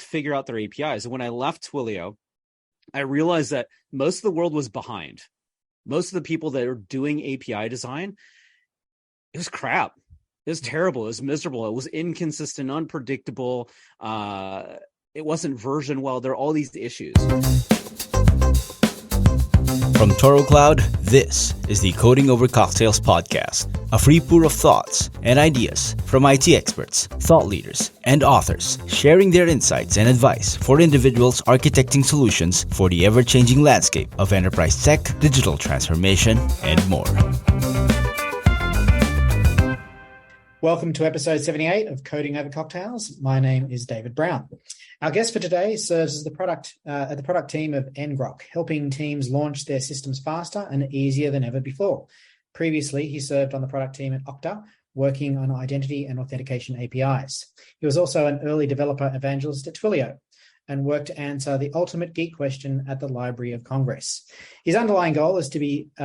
figure out their APIs. And when I left Twilio, I realized that most of the world was behind. Most of the people that are doing API design, it was crap. It was terrible. It was miserable. It was inconsistent, unpredictable. It wasn't versioned well. There are all these issues. From Toro Cloud, this is the Coding Over Cocktails podcast, a free pool of thoughts and ideas from IT experts, thought leaders, and authors, sharing their insights and advice for individuals architecting solutions for the ever-changing landscape of enterprise tech, digital transformation, and more. Welcome to episode 78 of Coding Over Cocktails. My name is David Brown. Our guest for today serves as the product team of ngrok, helping teams launch their systems faster and easier than ever before. Previously, he served on the product team at Okta, working on identity and authentication APIs. He was also an early developer evangelist at Twilio and worked to answer the ultimate geek question at the Library of Congress. His underlying goal is to get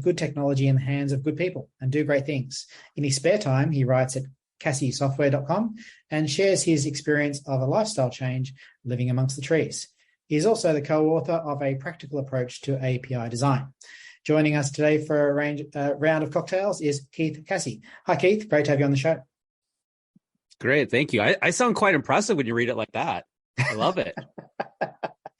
good technology in the hands of good people and do great things. In his spare time, he writes at CassieSoftware.com and shares his experience of a lifestyle change living amongst the trees. He is also the co-author of A Practical Approach to API Design. Joining us today for a round of cocktails is Keith Cassie. Hi, Keith. Great to have you on the show. Great. Thank you. I sound quite impressive when you read it like that. I love it.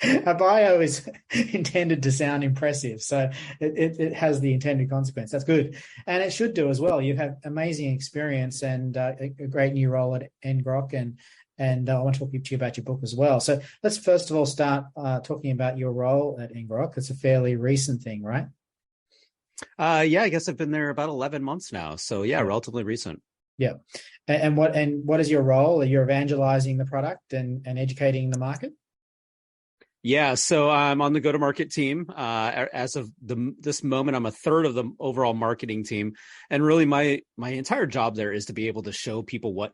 A bio is intended to sound impressive, so it has the intended consequence. That's good. And it should do as well. You have amazing experience and a great new role at ngrok, and I want to talk to you about your book as well. So let's first of all start talking about your role at ngrok. It's a fairly recent thing, right? Yeah, I guess I've been there about 11 months now. So yeah, relatively recent. Yeah. And what is your role? You're evangelizing the product and educating the market? Yeah, so I'm on the go-to-market team. As of this moment, I'm a third of the overall marketing team. And really my entire job there is to be able to show people what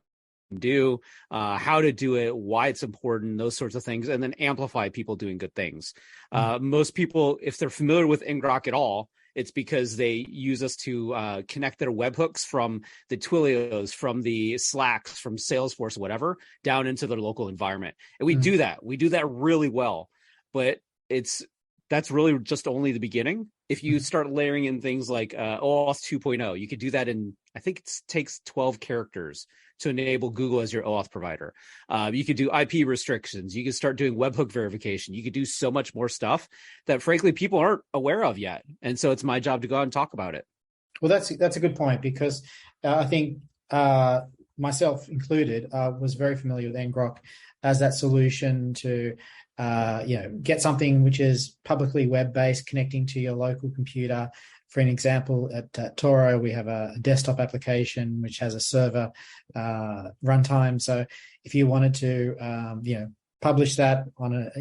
to do, how to do it, why it's important, those sorts of things, and then amplify people doing good things. Most people, if they're familiar with ngrok at all, it's because they use us to connect their webhooks from the Twilios, from the Slacks, from Salesforce, whatever, down into their local environment. And we do that. We do that really well. But that's really just only the beginning. If you start layering in things like OAuth 2.0, you could do that in, I think it takes 12 characters to enable Google as your OAuth provider. You could do IP restrictions. You could start doing webhook verification. You could do so much more stuff that, frankly, people aren't aware of yet. And so it's my job to go out and talk about it. Well, that's a good point, because I think myself included was very familiar with ngrok as that solution to get something which is publicly web-based, connecting to your local computer. For an example, at Toro, we have a desktop application which has a server runtime. So if you wanted to, publish that on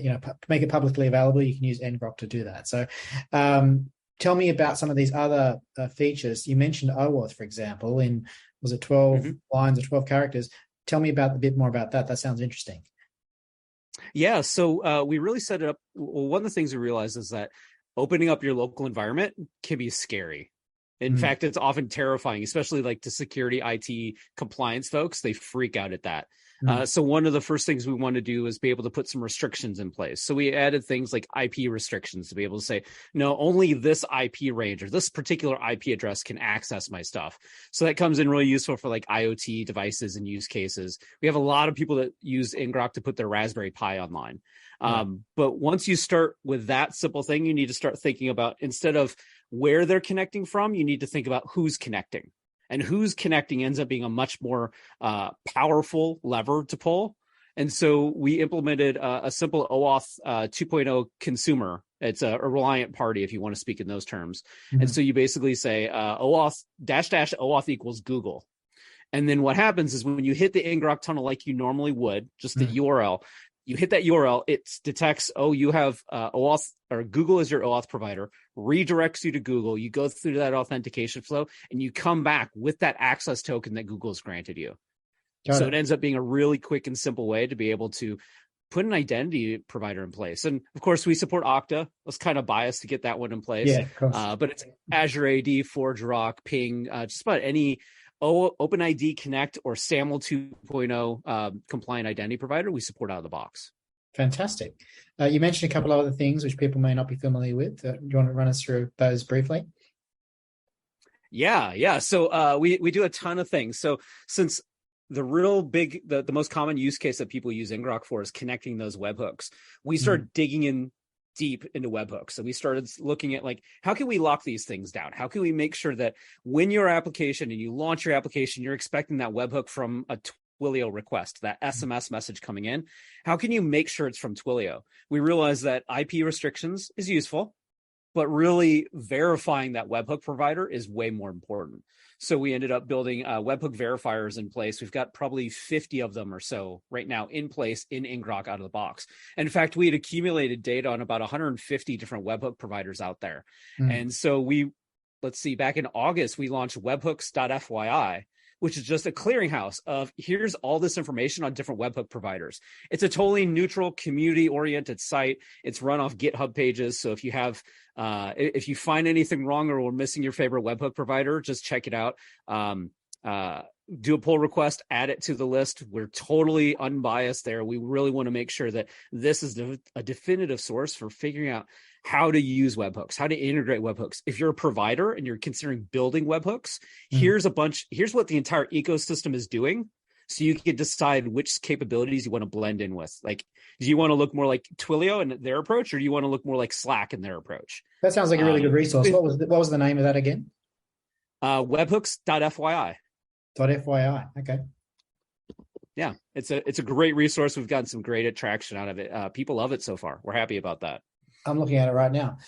make it publicly available, you can use ngrok to do that. So tell me about some of these other features. You mentioned OAuth, for example, was it 12 lines or 12 characters? Tell me a bit more about that. That sounds interesting. Yeah, so we really set it up. Well, one of the things we realized is that opening up your local environment can be scary. In fact, it's often terrifying, especially like to security, IT, compliance folks. They freak out at that. So one of the first things we want to do is be able to put some restrictions in place. So we added things like IP restrictions to be able to say, no, only this IP range or this particular IP address can access my stuff. So that comes in really useful for like IoT devices and use cases. We have a lot of people that use ngrok to put their Raspberry Pi online. But once you start with that simple thing, you need to start thinking about, instead of where they're connecting from, you need to think about who's connecting. And who's connecting ends up being a much more powerful lever to pull. And so we implemented a simple OAuth 2.0 consumer. It's a reliant party, if you want to speak in those terms. And so you basically say OAuth --OAuth equals Google. And then what happens is when you hit the ngrok tunnel like you normally would, just the URL, you hit that URL, it detects, you have OAuth, or Google is your OAuth provider, redirects you to Google. You go through that authentication flow, and you come back with that access token that Google's granted you. So it ends up being a really quick and simple way to be able to put an identity provider in place. And of course, we support Okta. I was kind of biased to get that one in place. Yeah, of course. But it's Azure AD, ForgeRock, Ping, just about any OpenID Connect or SAML 2.0 compliant identity provider, we support out of the box. Fantastic. You mentioned a couple of other things which people may not be familiar with. Do you want to run us through those briefly? Yeah. So we do a ton of things. So since the real big, the most common use case that people use ngrok for is connecting those webhooks, we started digging in deep into webhooks. So we started looking at like, how can we lock these things down? How can we make sure that when your application and you launch your application, you're expecting that webhook from a Twilio request, that SMS message coming in? How can you make sure it's from Twilio? We realized that IP restrictions is useful, but really verifying that webhook provider is way more important. So we ended up building webhook verifiers in place. We've got probably 50 of them or so right now in place in ngrok out of the box. And in fact, we had accumulated data on about 150 different webhook providers out there. And so back in August, we launched webhooks.fyi, which is just a clearinghouse of here's all this information on different webhook providers. It's a totally neutral, community-oriented site. It's run off GitHub pages. So if you find anything wrong or we're missing your favorite webhook provider, just check it out. Do a pull request, add it to the list. We're totally unbiased there. We really want to make sure that this is a definitive source for figuring out how to use webhooks, how to integrate webhooks. If you're a provider and you're considering building webhooks, here's what the entire ecosystem is doing. So you can decide which capabilities you want to blend in with. Like, do you want to look more like Twilio and their approach, or do you want to look more like Slack and their approach? That sounds like a really good resource. What was the name of that again? Webhooks.fyi. .fyi. Okay. Yeah, it's a great resource. We've gotten some great attraction out of it. People love it so far. We're happy about that. I'm looking at it right now.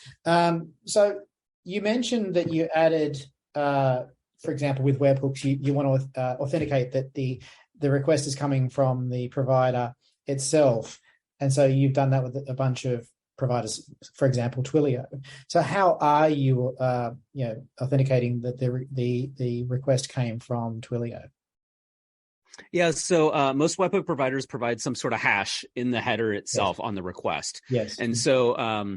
So you mentioned that you added, for example, with webhooks, you want to authenticate that the request is coming from the provider itself, and so you've done that with a bunch of providers, for example, Twilio. So how are you, authenticating that the request came from Twilio? Yeah, so most webhook providers provide some sort of hash in the header itself on the request. Yes. And so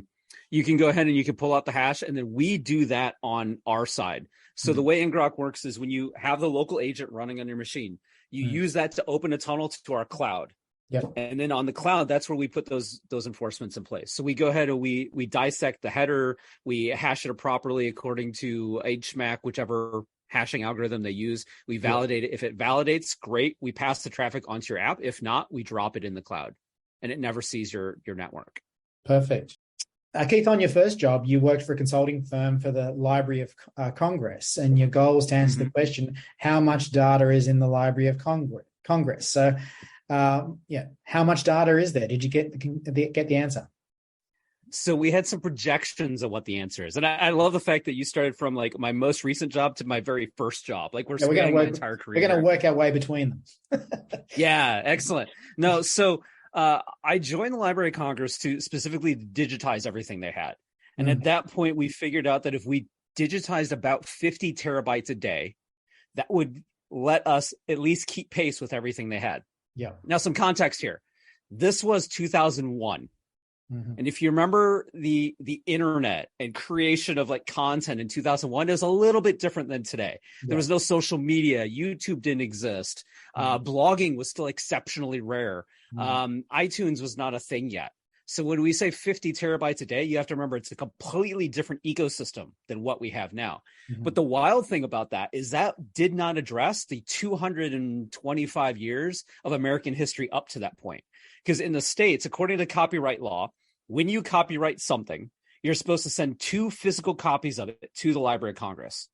you can go ahead and you can pull out the hash, and then we do that on our side. So the way ngrok works is when you have the local agent running on your machine, you use that to open a tunnel to our cloud. Yep. And then on the cloud, that's where we put those enforcements in place. So we go ahead and we dissect the header, we hash it properly according to HMAC, whichever hashing algorithm they use. We validate it. If it validates, great. We pass the traffic onto your app. If not, we drop it in the cloud, and it never sees your network. Perfect. Keith, on your first job, you worked for a consulting firm for the Library of Congress, and your goal was to answer the question, how much data is in the Library of Congress? So, how much data is there? Did you get the answer? So we had some projections of what the answer is. And I love the fact that you started from like my most recent job to my very first job. Like we're spanning my entire career. We're going to work our way between them. Yeah, excellent. No, so I joined the Library of Congress to specifically digitize everything they had. And at that point, we figured out that if we digitized about 50 terabytes a day, that would let us at least keep pace with everything they had. Yeah. Now, some context here. This was 2001. And if you remember the internet and creation of like content in 2001, it was a little bit different than today. There was no social media. YouTube didn't exist. Blogging was still exceptionally rare. iTunes was not a thing yet. So when we say 50 terabytes a day, you have to remember it's a completely different ecosystem than what we have now. But the wild thing about that is that did not address the 225 years of American history up to that point. Because in the States, according to copyright law, when you copyright something, you're supposed to send 2 physical copies of it to the Library of Congress.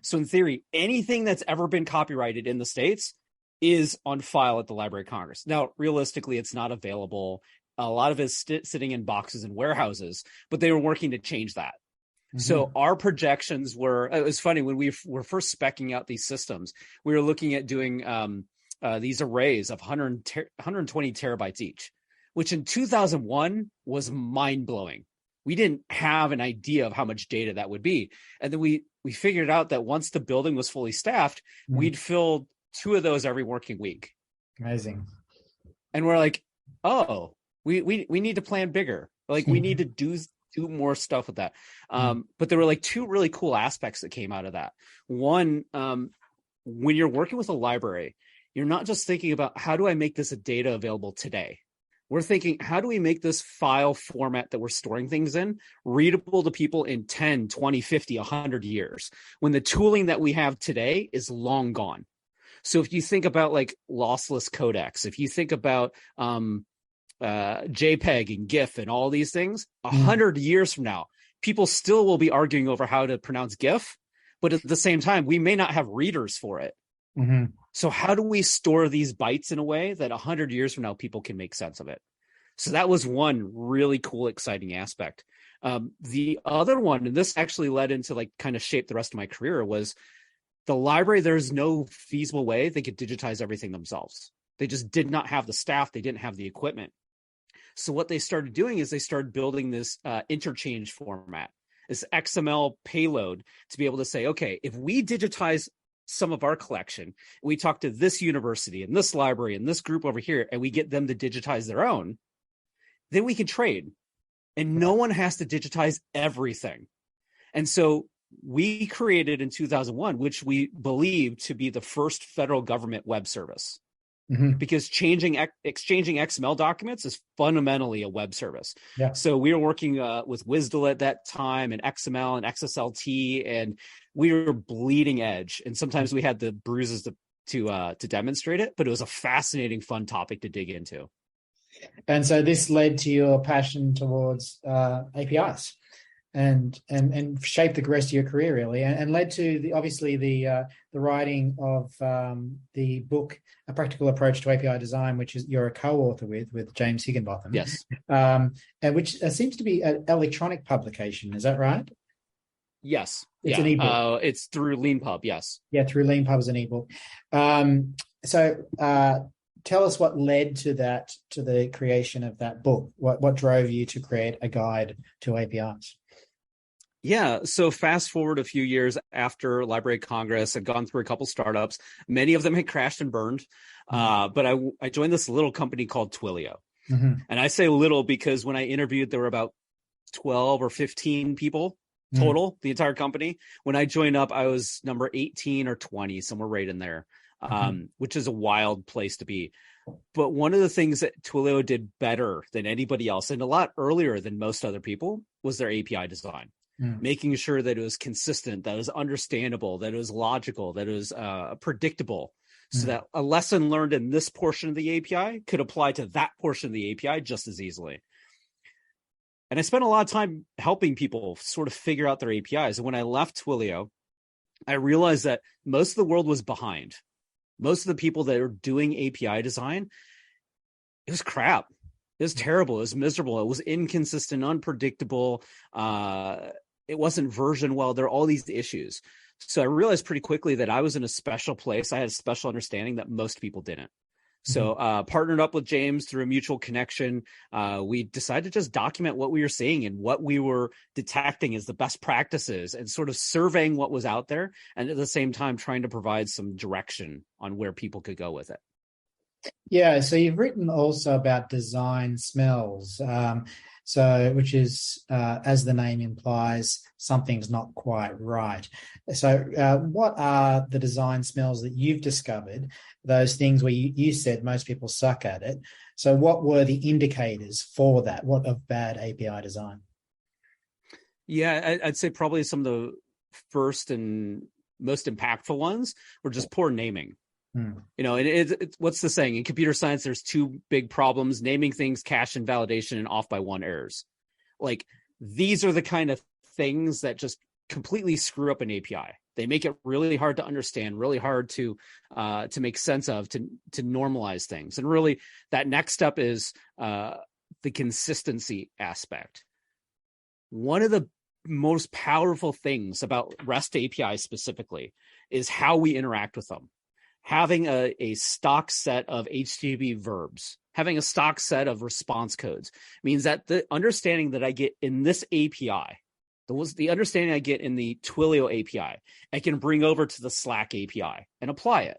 So in theory, anything that's ever been copyrighted in the States is on file at the Library of Congress. Now, realistically, it's not available. A lot of it is sitting in boxes and warehouses, but they were working to change that. So our projections were, it was funny, when we were first speccing out these systems, we were looking at doing these arrays of 120 terabytes each, which in 2001 was mind-blowing. We didn't have an idea of how much data that would be. And then we figured out that once the building was fully staffed, we'd fill 2 of those every working week. Amazing. And we're like, oh, we need to plan bigger. Like we need to do more stuff with that. But there were like 2 really cool aspects that came out of that. One, when you're working with a library, you're not just thinking about how do I make this data available today? We're thinking, how do we make this file format that we're storing things in readable to people in 10, 20, 50, 100 years, when the tooling that we have today is long gone? So if you think about like lossless codecs, if you think about JPEG and GIF and all these things, 100 years from now, people still will be arguing over how to pronounce GIF, but at the same time, we may not have readers for it. Mm-hmm. So how do we store these bytes in a way that 100 years from now, people can make sense of it? So that was one really cool, exciting aspect. The other one, and this actually led into like kind of shaped the rest of my career, was the library. There's no feasible way they could digitize everything themselves. They just did not have the staff. They didn't have the equipment. So what they started doing is they started building this interchange format, this XML payload to be able to say, okay, if we digitize some of our collection, we talk to this university and this library and this group over here, and we get them to digitize their own, then we can trade. And no one has to digitize everything. And so we created in 2001, which we believe to be the first federal government web service. Mm-hmm. Because exchanging XML documents is fundamentally a web service. Yeah. So we were working with WSDL at that time, and XML and XSLT, and we were bleeding edge. And sometimes we had the bruises to demonstrate it, but it was a fascinating, fun topic to dig into. And so this led to your passion towards APIs, and shaped the rest of your career really, and led to the writing of the book A Practical Approach to API Design, which is you're a co-author with James Higginbotham. Yes. And which seems to be an electronic publication. Is that right? Yes. It's an ebook. It's through LeanPub. Yes. Yeah, through LeanPub as an ebook. Tell us what led to the creation of that book. What drove you to create a guide to APIs? Yeah. So fast forward a few years after Library of Congress, I'd gone through a couple startups. Many of them had crashed and burned. But I joined this little company called Twilio. Mm-hmm. And I say little because when I interviewed, there were about 12 or 15 people total, the entire company. When I joined up, I was number 18 or 20, somewhere right in there, which is a wild place to be. But one of the things that Twilio did better than anybody else, and a lot earlier than most other people, was their API design. Making sure that it was consistent, that it was understandable, that it was logical, that it was predictable, so that a lesson learned in this portion of the API could apply to that portion of the API just as easily. And I spent a lot of time helping people sort of figure out their APIs. And when I left Twilio, I realized that most of the world was behind. Most of the people that are doing API design, it was crap. It was terrible. It was miserable. It was inconsistent, unpredictable. It wasn't versioned well. There are all these issues. So I realized pretty quickly that I was in a special place. I had a special understanding that most people didn't. So partnered up with James through a mutual connection. We decided to just document what we were seeing and what we were detecting as the best practices, and sort of surveying what was out there, and at the same time trying to provide some direction on where people could go with it. Yeah, so you've written also about design smells, which is, as the name implies, something's not quite right. So what are the design smells that you've discovered, those things where you said most people suck at it? So what were the indicators for that? What of bad API design? Yeah, I'd say probably some of the first and most impactful ones were just poor naming. You know, and it's what's the saying in computer science? There's two big problems: naming things, cache invalidation, and off by one errors. Like, these are the kind of things that just completely screw up an API. They make it really hard to understand, really hard to make sense of, to normalize things. And really, that next step is the consistency aspect. One of the most powerful things about REST API specifically is how we interact with them. Having a stock set of HTTP verbs, having a stock set of response codes means that the understanding that I get in this API, the understanding I get in the Twilio API, I can bring over to the Slack API and apply it.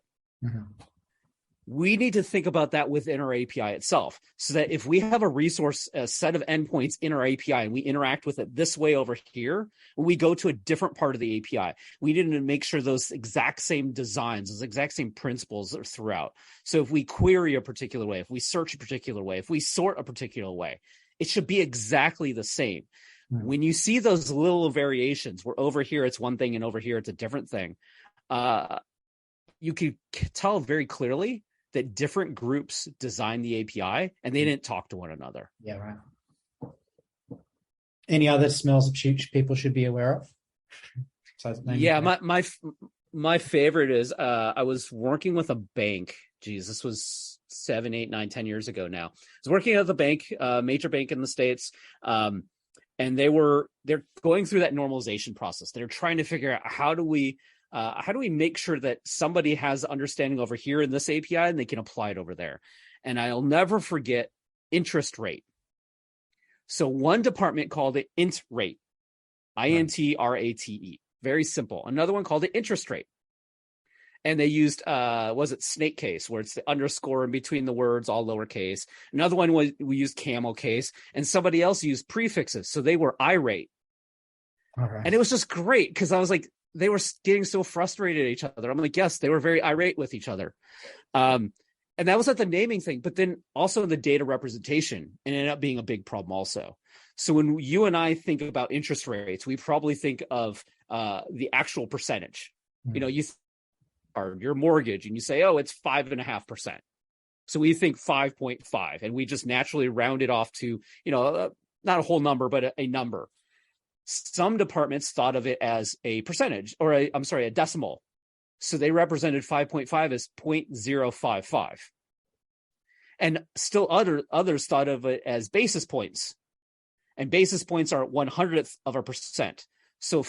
we need to think about that within our API itself, so that if we have a set of endpoints in our API and we interact with it this way over here, when we go to a different part of the API, we need to make sure those exact same designs, those exact same principles are throughout. So if we query a particular way, if we search a particular way, if we sort a particular way, it should be exactly the same. When you see those little variations where over here it's one thing and over here it's a different thing, you can tell very clearly that different groups designed the API and they didn't talk to one another. Yeah, right. Any other smells that people should be aware of? Yeah, my favorite is I was working with a bank. Geez, this was 7, 8, 9, 10 years ago now. I was working at the bank, major bank in the States. And they're going through that normalization process. They're trying to figure out how do we make sure that somebody has understanding over here in this API and they can apply it over there. And I'll never forget interest rate. So one department called it int rate, INTRATE. Very simple. Another one called it interest rate. And they used, was it snake case, where it's the underscore in between the words, all lowercase. Another one was we used camel case, and somebody else used prefixes. So they were irate. All right. And it was just great because I was like, they were getting so frustrated at each other. I'm like, yes, they were very irate with each other. And that was at the naming thing, but then also the data representation, it ended up being a big problem also. So when you and I think about interest rates, we probably think of the actual percentage. You know, you your mortgage and you say, oh, it's 5.5%. So we think 5.5, and we just naturally round it off to, you know, not a whole number, but a number. Some departments thought of it as a percentage, or a decimal. So they represented 5.5 as 0.055. And still others thought of it as basis points. And basis points are 100th of a percent. So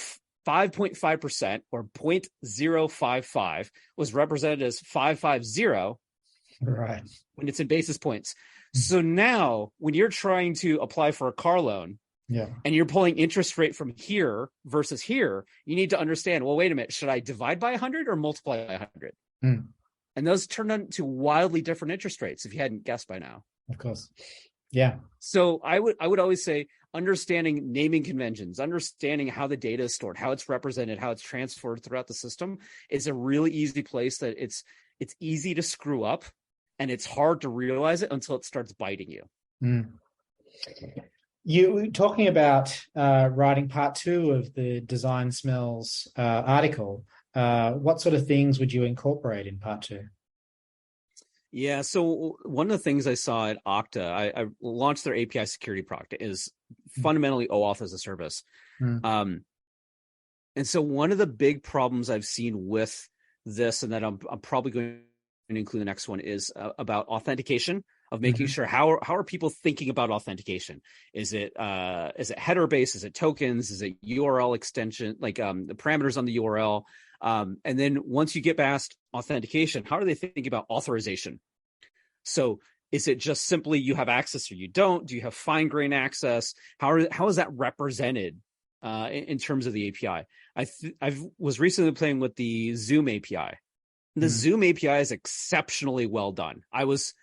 5.5% or 0.055 was represented as 550, right, when it's in basis points. So now when you're trying to apply for a car loan, and you're pulling interest rate from here versus here, you need to understand, well, wait a minute, should I divide by 100 or multiply by 100? And those turn into wildly different interest rates, if you hadn't guessed by now. Of course. Yeah. So I would always say understanding naming conventions, understanding how the data is stored, how it's represented, how it's transferred throughout the system is a really easy place that it's easy to screw up, and it's hard to realize it until it starts biting you. You were talking about writing part 2 of the Design Smells article. What sort of things would you incorporate in part 2? Yeah, so one of the things I saw at Okta, I launched their API security product, is fundamentally OAuth as a service. And so one of the big problems I've seen with this, and that I'm probably going to include the next one, is about authentication, of making sure how are people thinking about authentication? Is it header based? Is it tokens? Is it URL extension, like the parameters on the URL? And then once you get past authentication, how are they thinking about authorization? So is it just simply you have access or you don't? Do you have fine-grained access? How is that represented in terms of the API? I was recently playing with the Zoom API. The Zoom API is exceptionally well done. I was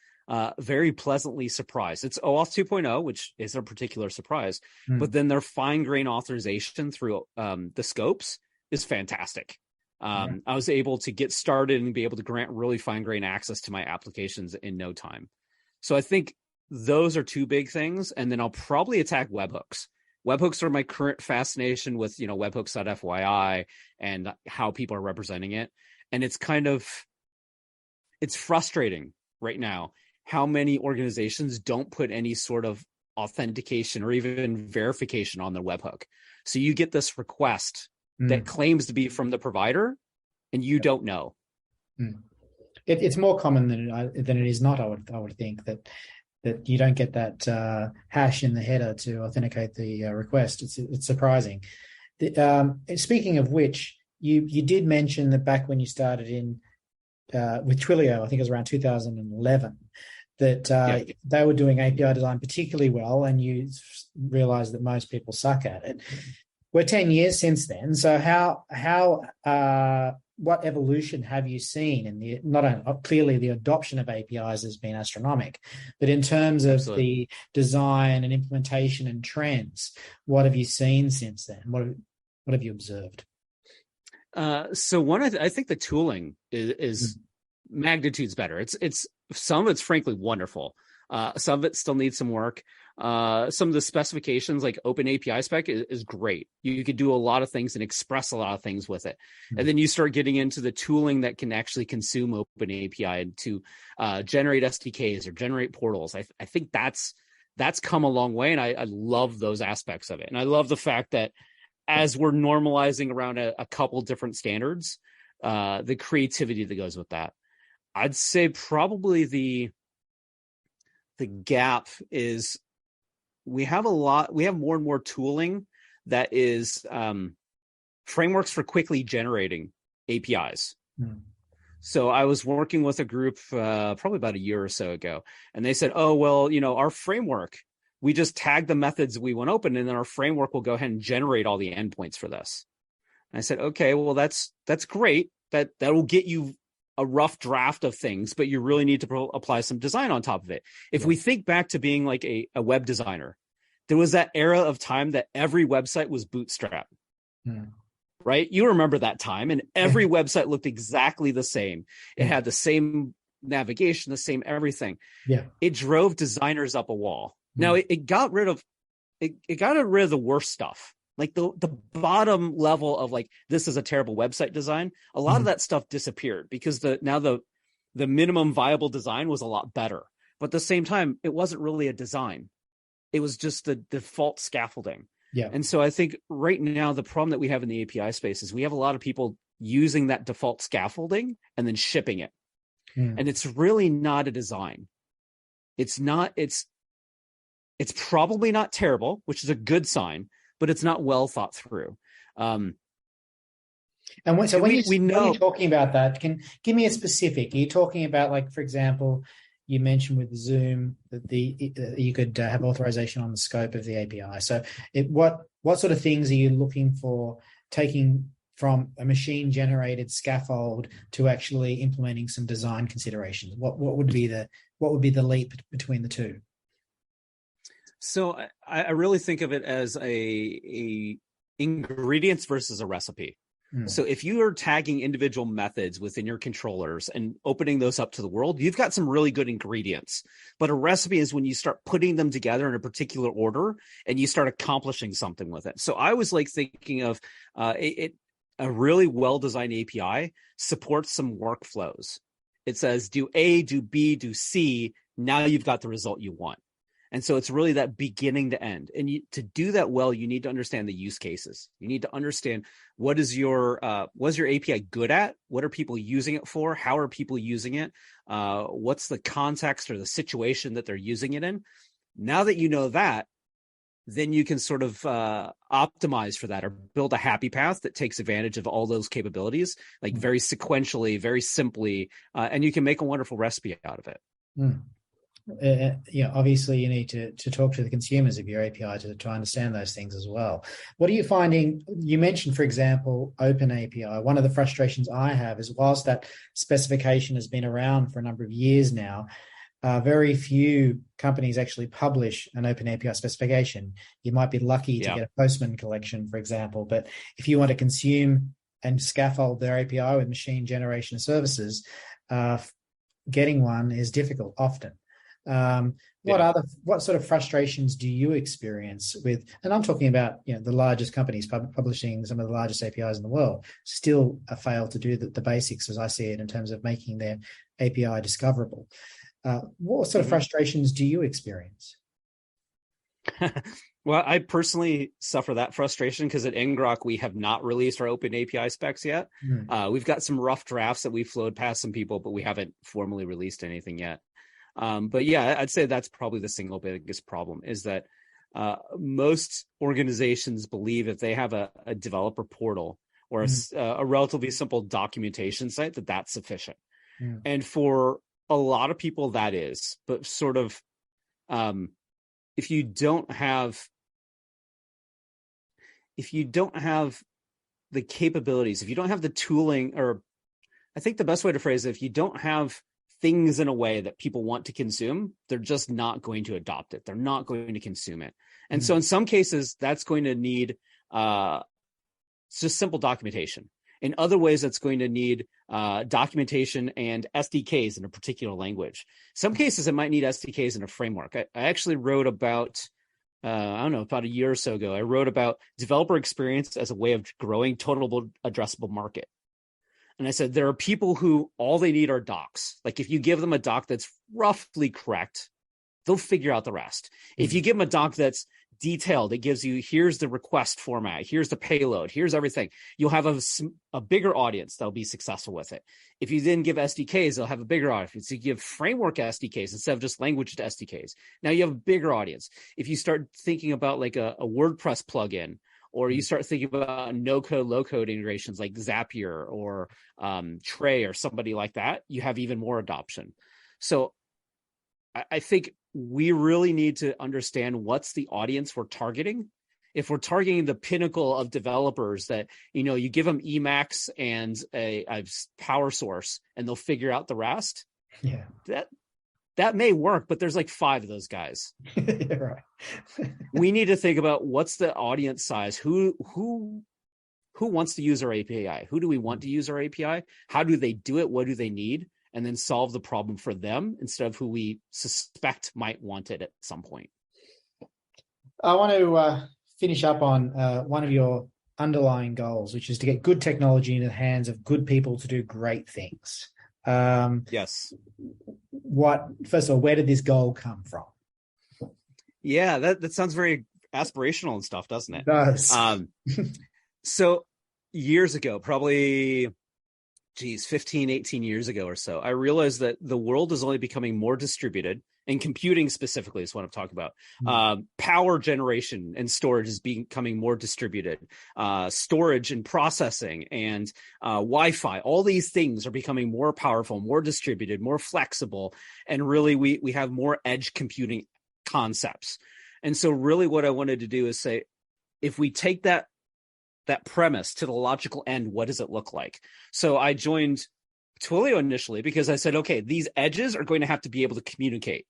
very pleasantly surprised. It's OAuth 2.0, which is a particular surprise, but then their fine-grained authorization through the scopes is fantastic. I was able to get started and be able to grant really fine-grained access to my applications in no time. So I think those are two big things. And then I'll probably attack webhooks. Webhooks are my current fascination with, webhooks.fyi and how people are representing it. And it's frustrating right now how many organizations don't put any sort of authentication or even verification on their webhook. So you get this request that claims to be from the provider, and you don't know. It's more common than it is not. I would think that you don't get that hash in the header to authenticate the request. It's surprising. Speaking of which, you did mention that back when you started in with Twilio, I think it was around 2011, that they were doing API design particularly well, and you realized that most people suck at it. We're 10 years since then. So how what evolution have you seen in the, not only clearly the adoption of APIs has been astronomical, but in terms of the design and implementation and trends, what have you seen since then? What have you observed? So I think the tooling is magnitudes better. It's some of it's frankly wonderful. Some of it still needs some work. Some of the specifications, like Open API spec, is great. You could do a lot of things and express a lot of things with it. And then you start getting into the tooling that can actually consume Open API and to generate SDKs or generate portals. I think that's come a long way, and I love those aspects of it. And I love the fact that as we're normalizing around a couple different standards, the creativity that goes with that. I'd say probably the gap is we have more and more tooling that is frameworks for quickly generating APIs. So I was working with a group probably about a year or so ago, and they said, oh, well, our framework, we just tag the methods we want open, and then our framework will go ahead and generate all the endpoints for this. And I said, okay, well, that's great. That will get you a rough draft of things, but you really need to apply some design on top of it. If we think back to being like a web designer, there was that era of time that every website was bootstrap, right? You remember that time, and every website looked exactly the same. It had the same navigation, the same everything. Yeah, it drove designers up a wall. Now it got rid of the worst stuff. Like the bottom level of like, this is a terrible website design. A lot of that stuff disappeared because the minimum viable design was a lot better. But at the same time, it wasn't really a design. It was just the default scaffolding. Yeah. And so I think right now, the problem that we have in the API space is we have a lot of people using that default scaffolding and then shipping it. And it's really not a design. It's probably not terrible, which is a good sign, but it's not well thought through. And when you're talking about that, give me a specific. Are you talking about, like, for example, you mentioned with Zoom that you could have authorization on the scope of the API. So what sort of things are you looking for, taking from a machine generated scaffold to actually implementing some design considerations? What would be the leap between the two? So I really think of it as a ingredients versus a recipe. So if you are tagging individual methods within your controllers and opening those up to the world, you've got some really good ingredients. But a recipe is when you start putting them together in a particular order and you start accomplishing something with it. So I was like thinking of a really well-designed API supports some workflows. It says, do A, do B, do C. Now you've got the result you want. And so it's really that beginning to end. And to do that well, you need to understand the use cases. You need to understand what's your API good at? What are people using it for? How are people using it? What's the context or the situation that they're using it in? Now that you know that, then you can sort of optimize for that or build a happy path that takes advantage of all those capabilities, like very sequentially, very simply, and you can make a wonderful recipe out of it. Obviously you need to talk to the consumers of your API to understand those things as well. What are you finding? You mentioned, for example, Open API. One of the frustrations I have is, whilst that specification has been around for a number of years now, very few companies actually publish an Open API specification. You might be lucky to get a Postman collection, for example, but if you want to consume and scaffold their API with machine generation services, getting one is difficult often. What sort of frustrations do you experience with, and I'm talking about, the largest companies publishing some of the largest APIs in the world, still fail to do the basics, as I see it, in terms of making their API discoverable. What sort of frustrations do you experience? Well, I personally suffer that frustration because at ngrok, we have not released our Open API specs yet. We've got some rough drafts that we've flowed past some people, but we haven't formally released anything yet. But yeah, I'd say that's probably the single biggest problem, is that most organizations believe if they have a developer portal or a relatively simple documentation site, that's sufficient. And for a lot of people, that is. But sort of, if you don't have the capabilities, if you don't have the tooling, or I think the best way to phrase it, if you don't have things in a way that people want to consume, they're just not going to adopt it. They're not going to consume it. And so in some cases, that's going to need just simple documentation. In other ways, that's going to need documentation and SDKs in a particular language. Some cases, it might need SDKs in a framework. I actually wrote about, about a year or so ago, I wrote about developer experience as a way of growing total addressable market. And I said, there are people who all they need are docs. Like if you give them a doc that's roughly correct, they'll figure out the rest. If you give them a doc that's detailed, it gives you, here's the request format, here's the payload, here's everything. You'll have a bigger audience that'll be successful with it. If you then give SDKs, they'll have a bigger audience. You give framework SDKs instead of just language SDKs. Now you have a bigger audience. If you start thinking about like a WordPress plugin, or you start thinking about no-code, low-code integrations like Zapier or Tray or somebody like that, you have even more adoption. So I think we really need to understand what's the audience we're targeting. If we're targeting the pinnacle of developers that, you give them Emacs and a power source and they'll figure out the rest. Yeah. That may work, but there's like 5 of those guys. Right. We need to think about what's the audience size. Who wants to use our API? Who do we want to use our API? How do they do it? What do they need? And then solve the problem for them instead of who we suspect might want it at some point. I want to finish up on one of your underlying goals, which is to get good technology into the hands of good people to do great things. Yes. First of all, where did this goal come from? Yeah, that sounds very aspirational and stuff, doesn't it? It does. So years ago, probably 15, 18 years ago or so, I realized that the world is only becoming more distributed, and computing specifically is what I'm talking about. Power generation and storage is becoming more distributed. Storage and processing and Wi-Fi, all these things are becoming more powerful, more distributed, more flexible. And really, we have more edge computing concepts. And so really what I wanted to do is say, if we take that premise to the logical end, what does it look like? So I joined Twilio initially because I said, okay, these edges are going to have to be able to communicate.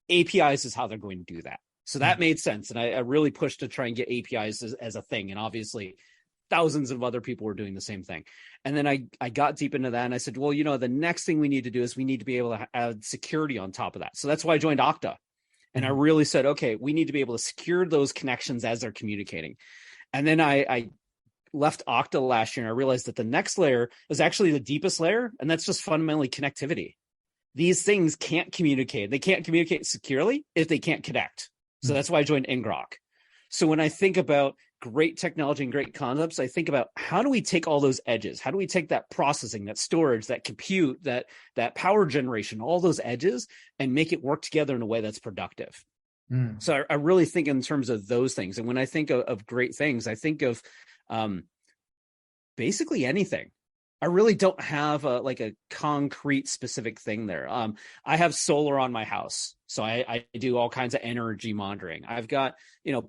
APIs is how they're going to do that. So that made sense. And I really pushed to try and get APIs as a thing. And obviously thousands of other people were doing the same thing. And then I got deep into that and I said, well, the next thing we need to do is we need to be able to add security on top of that. So that's why I joined Okta. And I really said, okay, we need to be able to secure those connections as they're communicating. And then I left Okta last year and I realized that the next layer is actually the deepest layer. And that's just fundamentally connectivity. These things can't communicate. They can't communicate securely if they can't connect. So that's why I joined ngrok. So when I think about great technology and great concepts, I think about how do we take all those edges? How do we take that processing, that storage, that compute, that power generation, all those edges and make it work together in a way that's productive? So I really think in terms of those things. And when I think of great things, I think of basically anything. I really don't have a concrete specific thing there. I have solar on my house, so I do all kinds of energy monitoring. I've got,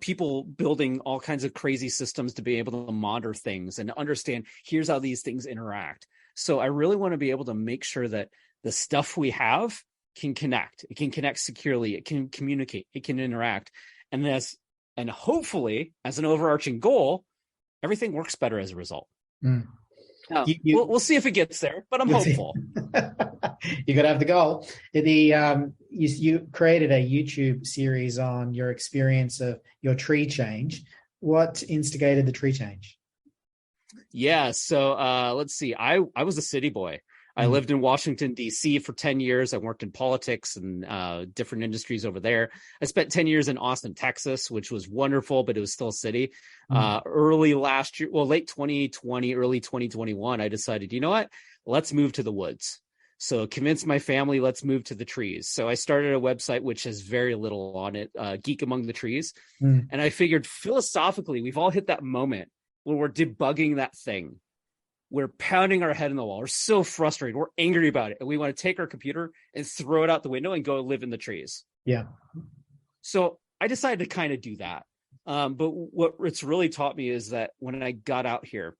people building all kinds of crazy systems to be able to monitor things and understand here's how these things interact. So I really want to be able to make sure that the stuff we have can connect. It can connect securely. It can communicate. It can interact. And hopefully, as an overarching goal, everything works better as a result. We'll see if it gets there, but I'm hopeful. You got to have the goal. You created a YouTube series on your experience of your tree change. What instigated the tree change? Yeah, so let's see. I was a city boy. I lived in Washington, D.C. for 10 years. I worked in politics and different industries over there. I spent 10 years in Austin, Texas, which was wonderful, but it was still a city. Early last year, late 2020, early 2021, I decided, you know what? Let's move to the woods. So convinced my family, let's move to the trees. So I started a website which has very little on it, Geek Among the Trees. And I figured philosophically, we've all hit that moment where we're debugging that thing. We're pounding our head in the wall. We're so frustrated. We're angry about it. And we want to take our computer and throw it out the window and go live in the trees. Yeah. So I decided to kind of do that. But what it's really taught me is that when I got out here,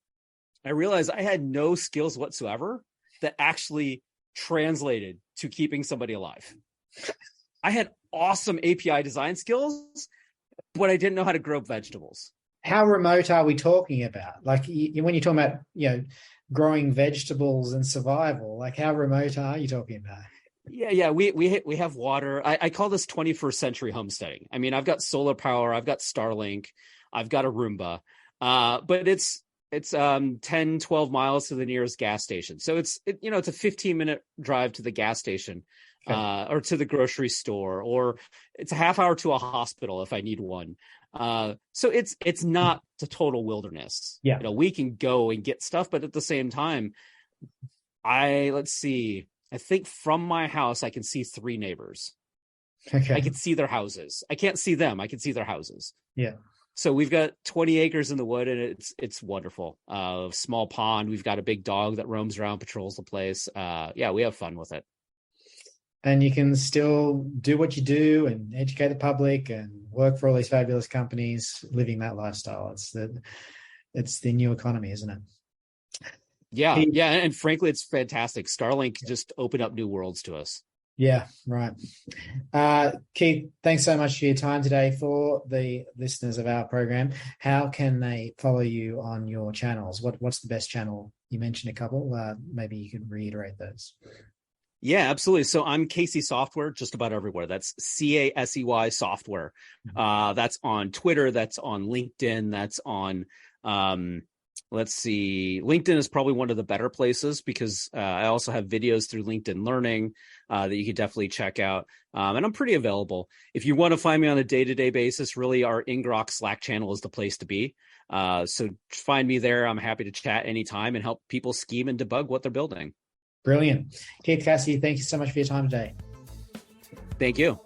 I realized I had no skills whatsoever that actually translated to keeping somebody alive. I had awesome API design skills, but I didn't know how to grow vegetables. How remote are we talking about? Like when you're talking about, growing vegetables and survival, like how remote are you talking about? Yeah. We have water. I call this 21st century homesteading. I mean, I've got solar power, I've got Starlink, I've got a Roomba, but it's 10, 12 miles to the nearest gas station. So it's a 15-minute drive to the gas station, or to the grocery store, or it's a half hour to a hospital if I need one. So it's not the total wilderness. Yeah. We can go and get stuff, but at the same time, let's see. I think from my house, I can see 3 neighbors. Okay. I can see their houses. I can't see them. I can see their houses. Yeah. So we've got 20 acres in the wood, and it's wonderful. Small pond. We've got a big dog that roams around, patrols the place. We have fun with it. And you can still do what you do and educate the public and work for all these fabulous companies, living that lifestyle. It's the new economy, isn't it? Yeah. And frankly, it's fantastic. Starlink just opened up new worlds to us. Yeah, right. Keith, thanks so much for your time today. For the listeners of our program, how can they follow you on your channels? What's the best channel? You mentioned a couple. Maybe you could reiterate those. Yeah, absolutely. So I'm Casey Software just about everywhere. That's CASEY Software. That's on Twitter. That's on LinkedIn. That's on, let's see. LinkedIn is probably one of the better places because I also have videos through LinkedIn Learning that you could definitely check out. And I'm pretty available. If you want to find me on a day-to-day basis, really our ngrok Slack channel is the place to be. So find me there. I'm happy to chat anytime and help people scheme and debug what they're building. Brilliant. Keith Cassidy, thank you so much for your time today. Thank you.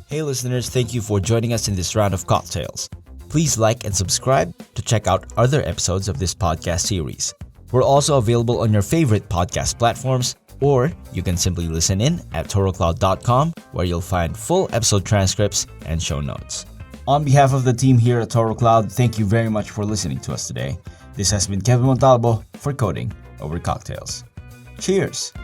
Hey listeners, thank you for joining us in this round of cocktails. Please like and subscribe to check out other episodes of this podcast series. We're also available on your favorite podcast platforms, or you can simply listen in at torocloud.com, where you'll find full episode transcripts and show notes. On behalf of the team here at Toro Cloud, thank you very much for listening to us today. This has been Kevin Montalvo for Coding Over Cocktails. Cheers!